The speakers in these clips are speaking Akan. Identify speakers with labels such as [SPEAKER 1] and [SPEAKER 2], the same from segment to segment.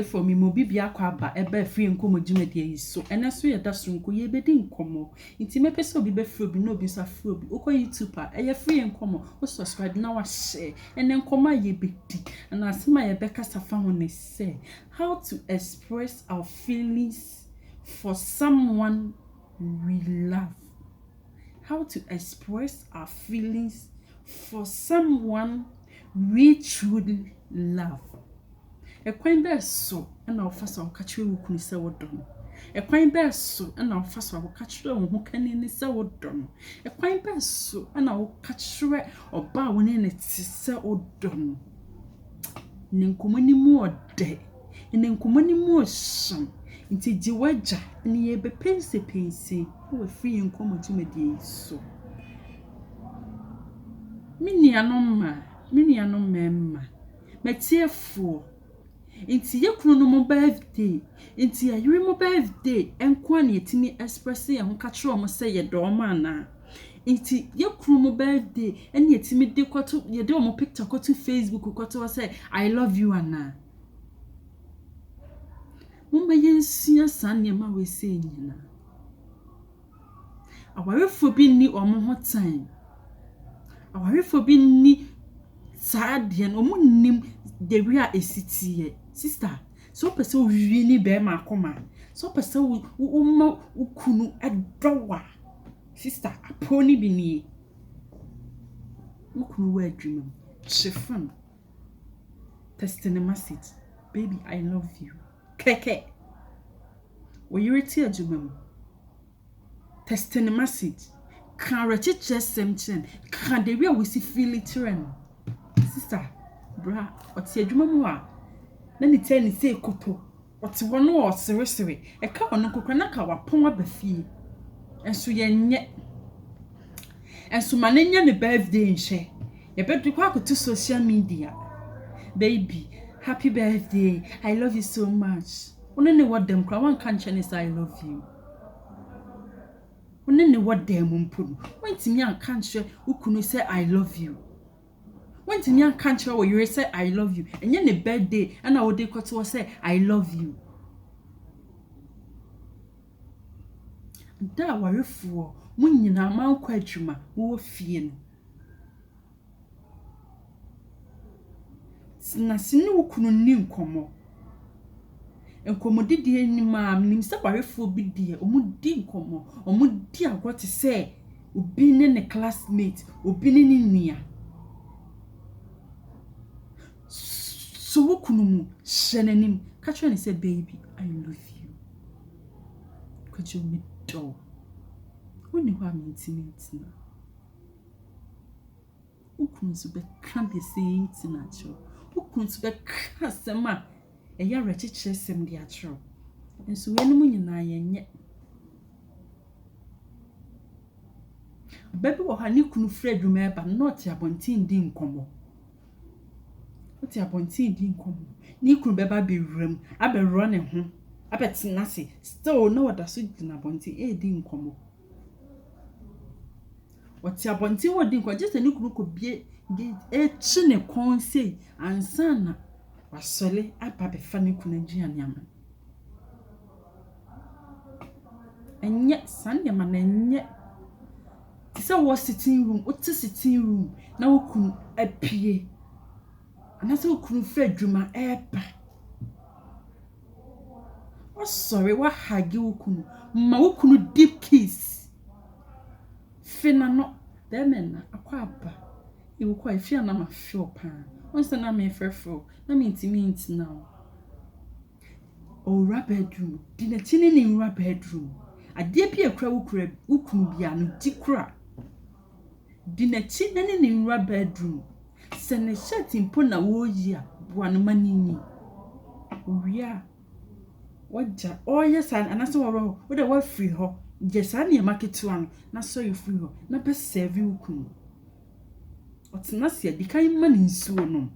[SPEAKER 1] for me mo bibia kwa aba ebe free nkomo dwumadie yi so ene so ye da sonko ye bedi nkomo nti mepese obi be free obi no obi so free obi ukọ YouTube a eye free nkomo o subscribe na wa share ene nkomo ye bedi na asema ye be kasa fa ho ne say how to express our feelings for someone we love. How to express our feelings for someone we truly love. Ekwan be so na ofasa okachire wukunu se wodon. Ekwan be so na ofasa okachire wo ho kanini se wodon. Ekwan be so na okachire oba woni ne tse wodon. Nenkomani mu ode. Nenkomani mu osan. Nti jiwaja ni ye be pense wo free nkomo dwumadie so. Minianom memma. Metiefo Inti ye kunu no mo birthday. Inti ya yiri mo birthday. Enkwa na yetimi express ye ho ka kire mo se ye do ma na. Inti ye kunu mo birthday eni yetimi de kwato ye de mo picture kwato Facebook kwato say I love you ana. Mumba yensia sanye ma we se nyina. Awarefo bi ni omo ho time. Awarefo bi ni saade no mo nim de wi a esitiye. Sister, so pese wo wi ni be ma akoma. So pese wo ma ukunu edowa. Sister, aponi bi ni. Ukunu wa adwuma. Chefun. Testing a message. Baby, I love you. Keke. Wo yireti adwuma. Testing a message. Kan reche chesem kan de wi a we si feel it ren. Sister, bra, oti adwuma mu a na ni tell ni say koto. Oti wono o seresere. E ka wono kokra na ka wapon abafie. Enso ye nye. Enso manenya ne birthday nhye. Ye bedu kwa akoto social media. Baby, happy birthday. I love you so much. One ne what them kra wan kan chene say I love you. One ne what them mpo. Wan timi an kan hye ukunu say I love you. When timi an kan hye wo you say I love you. Enye ne birthday ana wo dey kwato say I love you. Da warefo munyina man kwa adwuma wo fie no. Na sini ukunu ni nkomo. Nkomo didi ni ma nim se warefo bi die omu di nkomo. Omu di agwate say obi ne classmate, obi ne nia. So ukunu mu shenanim ka try say baby I love you. Could you me do? When you have intimate na. Ukunu so be can be saying tinacho. Ukunu so be kasema eya rechiche sem de atro. Enso we no nyina yenye. Baby wo ha ni kunu Fred Rumeba not abontin di nkomo. Oti abontin di nkomo. Ni kunu beba be wram, abewro ne ho. Abetina se still no wada so dina abontin di nkomo. Oti abontin wo di nkomo just ni kunu ko bie chi ne kon sei ansa na wasole aba be fa ne kunu agiane ama. Enye sande ma na enye tisa wo sitting room, uti sitting room na wo kunu apie. Anase wo kunu Fred Dwuma eba. Oh sorry, wa hagi wo kunu. Ma wo kunu deep kiss. Fina no demena akwa aba. Iwo kwa ifia na ma feel pa. Once na me frefro, na me intimate now. Ora bedroom, dina tini ni ora bedroom. Ade bi ekra wo kunu bia no dikra. Dina tini ni ora bedroom. Sene shirt impo na wo yi a boano manini. Owia waja oye san anase wo de wa free ho. Je san ne market one na so you free ho. Na be serve wo kunu. Otina se adikan man nsuo no.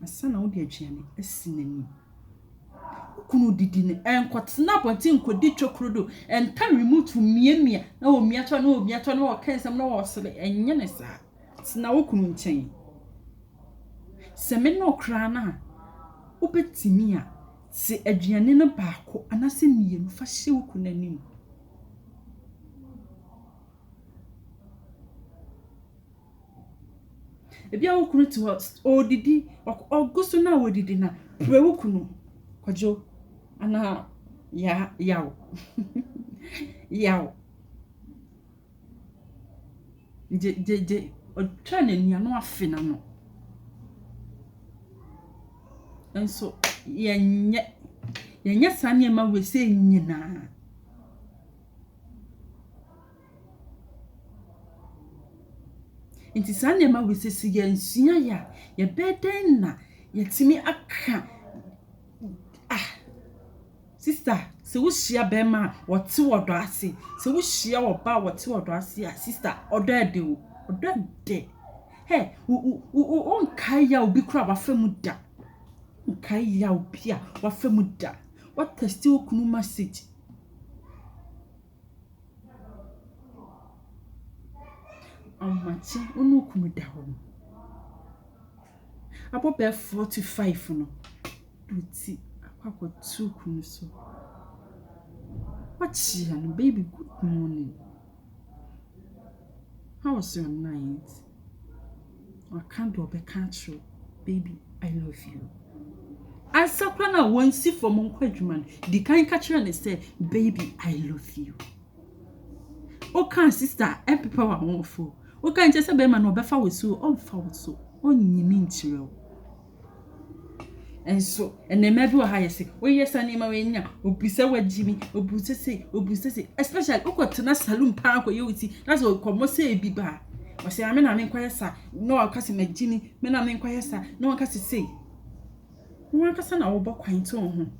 [SPEAKER 1] Asana wo de aduane asinani. Kunu didi ne enkotena bonti nkodi twokrodo enta remote miamia na wo miato na wo miato na wo kensam na wo sele enye ne sa na wo kunu nchen se me no kra na Wobetimi a se aduane no baako anase mienu fa hye wo kunu anim. Ebia wo kunu ti odidi oguso na odidi na pre wo kunu Kwajo ana yawo yawo je o try na nia no afe na no enso yenye sane ma we se nyina inti sane ma we se yensua ya beden na yetimi aka sister se wo hia be ma wote wodo ase se wo hia wo ba wote wodo ase a sister odo ade wo odo ade he on kai ya obi kura wa famu da kai ya obi a wa famu da what test wo kunu message amache onu kunu da ho abo be 45 no duti akwa 2 kunu so. What's your baby? Good morning. How was your night? I can't do a can't baby. I love you. I saw one see for Monkwajuman. The kind catcher and say, baby, I love you. Oh, can sister, every power won't fall. Oh, can just a beman or befa with so, oh, foul so, on you mean to. And so, and the medal higher say, well, yes, I name away now, Obisa, what Jimmy, Obusa say, especially Okotana Saloon Park where you see, that's what come say be bad. I say, I mean, inquire, sir, no, I'll cast my Jimmy, men I inquire, sir, no one can say. No one can send our book quaint on him.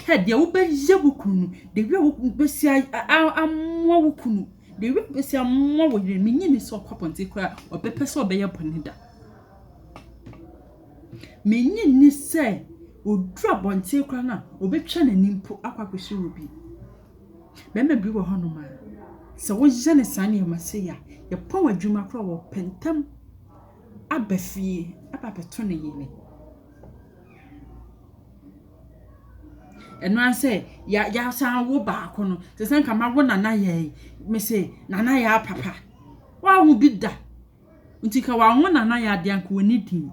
[SPEAKER 1] Had the open Yabukunu, the real Bessia, I'm more Wukunu, the real Bessia more with the minion is so pop and take or pepper so bay upon it. Menye ni say o drop on tie kra na obetwa nanimpo akwakwehye obi be me bi wo hono ma se wo je ne sane ya mase ya ye pon adwuma kra wo pentam abafie ababeto ne yene eno an say ya san wo ba ko no se san ka ma wo nana ye me say nana ya papa wa hu bi da ntika wa ho nana ya de anko woni din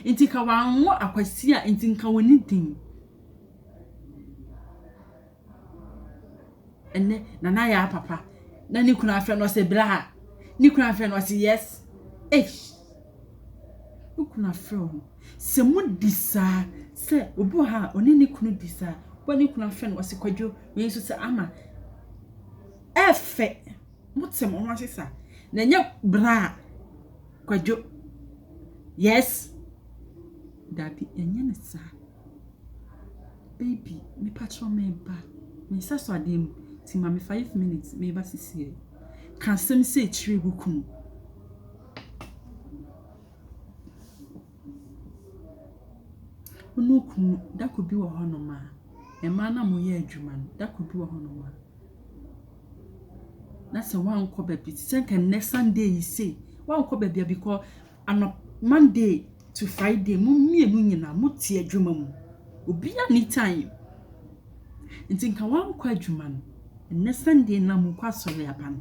[SPEAKER 1] intika wanwo akwasi a intinka woni din enne nana ya papa na ni kuna afre no se bra ni kuna afre no se yes kuna afre ho se mu disa se obu ha oni ni kunu disa boni kuna afre no se Kwadwo we so se ama efe mutem o hwasesa na nya bra Kwadwo yes Daddy, and sa baby, me patron me ba. Me saso adem, ti ma me 5 minutes, me ba sisi. Can some say chire bukum. Unu kunu, that could be a honoma. A man mo ye adwuma, that could be a honoma. That's a one call baby. Send next Sunday you say. One call baby because on Monday to Friday mummy nyina muti adwuma mu obi anytime nti nka wan kwa adwuma no ne Sunday na mu kwa sori aban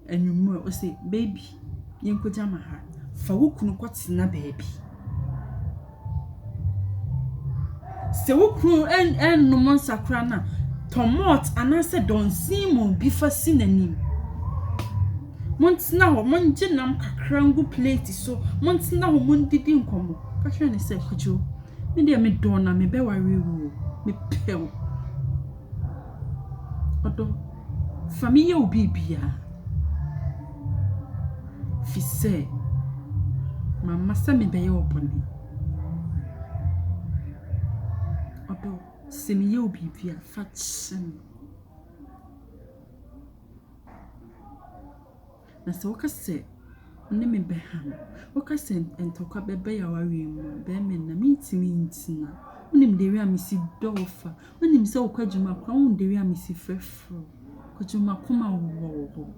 [SPEAKER 1] enwumu o say baby yenkoja ma ha fa wokunu kwatena baby se wokunu en no monsakra na tomot anase don simu bi fa sinanim Montina ho monje nam kakra ngu plate so montina ho mondidi nkomo ka hwe ne se Kwadwo me de me don na me be ware wu me pew odo family obi bia fi se mama se me be ye oboni odo se me ye obi bia fa chen na se wakase ne me beham wakase entoka bebe ya wawe mu be me na mitimi ntina unim de wi amisi dofa unim se okwadwuma kwa un de wi amisi frefro kwadwuma koma wo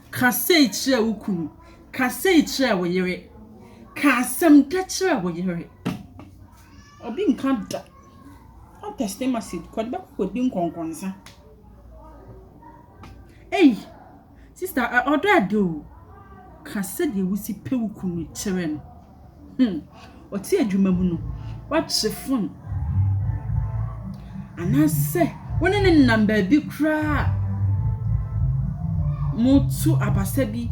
[SPEAKER 1] kase ichire ukunu kase ichire wo yere ka asem da kire wo yere obi nka da on testing message kwad ba ko di nkonkonsa hey sister odo ado ka se de wusi pewukunu kire no oti adwuma mu no what phone anase woni ne number bi kra mutu abasabi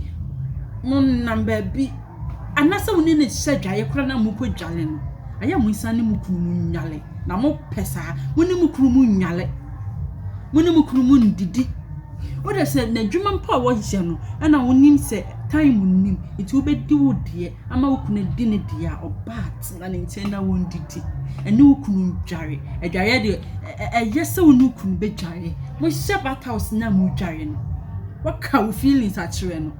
[SPEAKER 1] mon number bi anase woni ne sedwaye kra na mu podwale no aya mu isa ne mu kunu nyale na mo pesa woni mu kunu mu nyale woni mu kunu mu ndidi o de se na dwuma mpa wo hye no na wonim se time nim it will be do de ama wo kunu di ne dia obat na ne ntenda wo ndidi ene wo kunu dware adware de yese wo nu kunu be dware mo hye bat house na mu dware no what ka wo feelings a kire no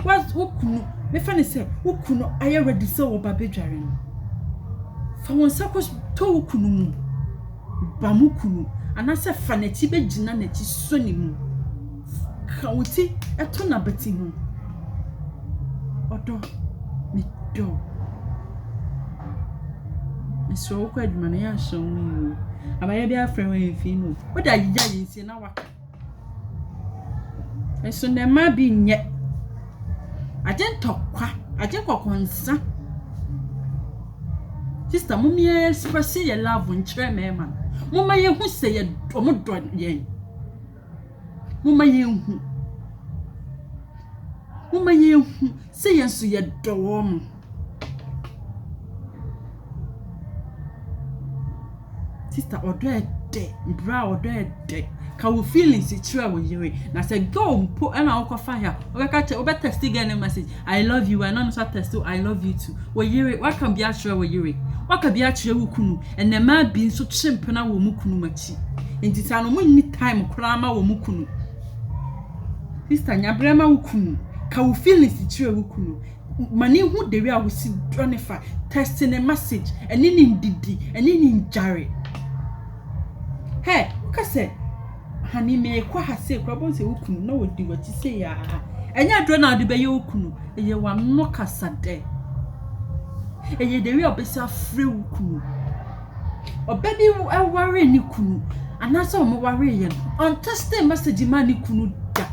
[SPEAKER 1] what wo kunu me fa ne se wo kunu aye ready se wo ba be dware no fa won sakos to wo kunu mu ba mu kunu anase fa na ti be gina na ti so ni mu ka wuti eto na beti ho odo mi do so ko aduma na ya so mu abaya bia frɛ wo enfi no wo da yija yinsi na waka eso na ma bi nye ajen kokonsa sister mummy express your love nkyerɛ mema mumma ye hu se ye omodo yen mumma ye hu se ye so ye dowo mo sister odo ede bra odo ede ka wo feelings kire wo yire na say go mpo na wo kofa ya wo ka che wo be text again a message I love you and no so text I love you too wo yire what can be a kire wo yire what can be a kire wo kunu ene ma bi nso chimpena wo mu kunu machi enti ta no mo ni time kura ma wo mu kunu sister nyabrema wo kunu ka wo feelings kire wo kunu mani hu de wi a wo si dronifa texting a message ene ni ndidi ene ni njare hey ka say hani me kwa hase kwa bon se wukunu na wodi wati se ya enya dro na de be ye wukunu eye wa no kasade eye de wi obesa free wukunu obedi aware ni kunu anasa o mo ware ye on testing message man ni kunu da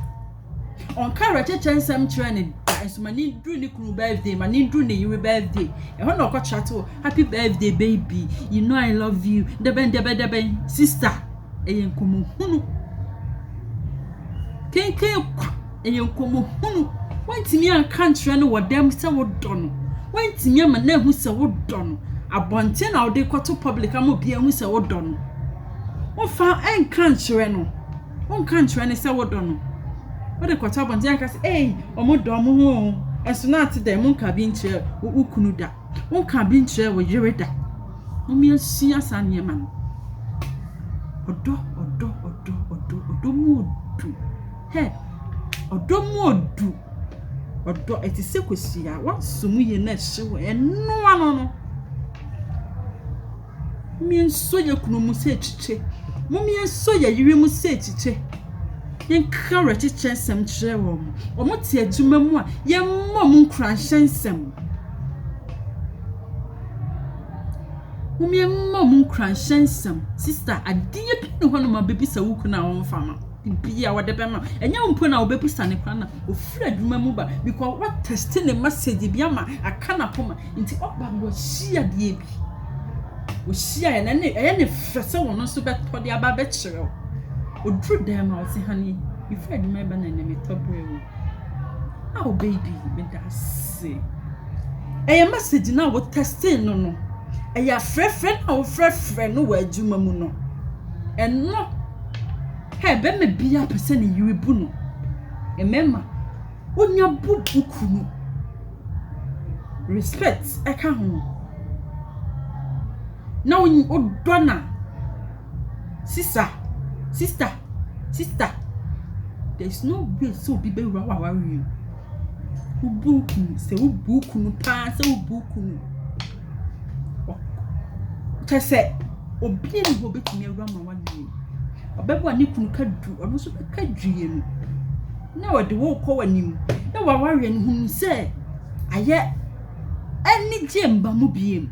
[SPEAKER 1] on kara chensem kire ne da so mani dru ni kunu birthday mani dru ne yiri birthday e ho na okọ chat happy birthday baby you know I love you deben sister eye nkomo hunu kenken eye nkomo hunu wantimi an kantre no wodam se wodono wantimi ama na hu se wodono abonte na ode kwato public am obi hu se wodono wo fa en kantre no won kantre ne se wodono ode kwato abonte an kase omodo mo ho enso na ate dem nka bi ntre ukunu da wonka bi ntre wo yire da omi asia sanye man odo mu odu he odo mu odo etise kosia wansumu ye na hyewo eno ano no mi enso ye kunu mu se chiche mi enso ye yiri mu se chiche yen kara chiche nsem kire wo mo ti adwuma mu a ye mmom nkran hyensem mumie mmom nkran hyensem sister adie bi no hono ma bebi sa wuku na won fama bibia wode bema enya mpo na obebusa ne kwana ofura adwuma mu ba because what testing the message bi ama aka na poma nti oba wo hia die bi wo hia na ne frese won so beto de aba be kire odru dem a o se hani ifura adwuma ba na ne metobre wo oh baby me da se message na wo testing no eya frefre na wo frefre no wa adwuma mu no enno he be me bia pese ne yirebu no emema onya bubuku no respect eka ho na odona sister there's no way so be be wa worry ubuku se ubuku no pa se ubuku no tese obi ni ho betumi awura ma wadwe obebo ani kunu kadu ono so be kadwie no na wode wo kɔ wanim na wa ware ni hu se aye any jemba mu biem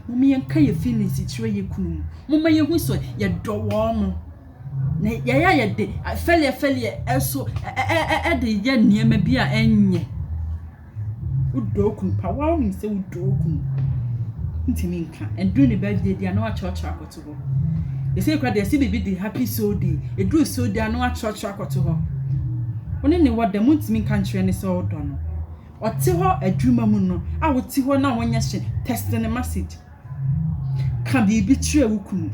[SPEAKER 1] mummy yanka ye feelings chire ye kunu mumma ye hu so ye do wo mo na ye de fele eso de ye niema bi a enye udokun pa wa hu se udokun ntimi nka endu ne birthday dia na wa church akoto ho they say kwa dey see baby the happy soul day edru soul day na wa church akoto ho oni ne wo de ntimi nka nchire ne so odo no ote ho adwuma mu no a wote ho na wonya hye testing message ka bibi chire wukunu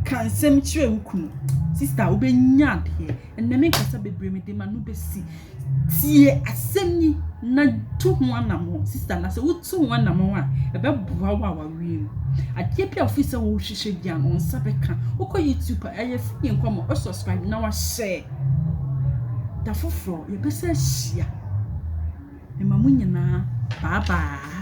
[SPEAKER 1] kan sem chire wukunu sister obenya de enne me kasa bebre me de ma no besi tie asemni na tu ho anamo sister na se wotu ho anamo a ebe boa wa wiem ade pia officer wo hwehwe bia no nsa beka ukọ YouTube aye fi nkomo o subscribe na wa share da foforo ye besa hia ema munyina bye bye.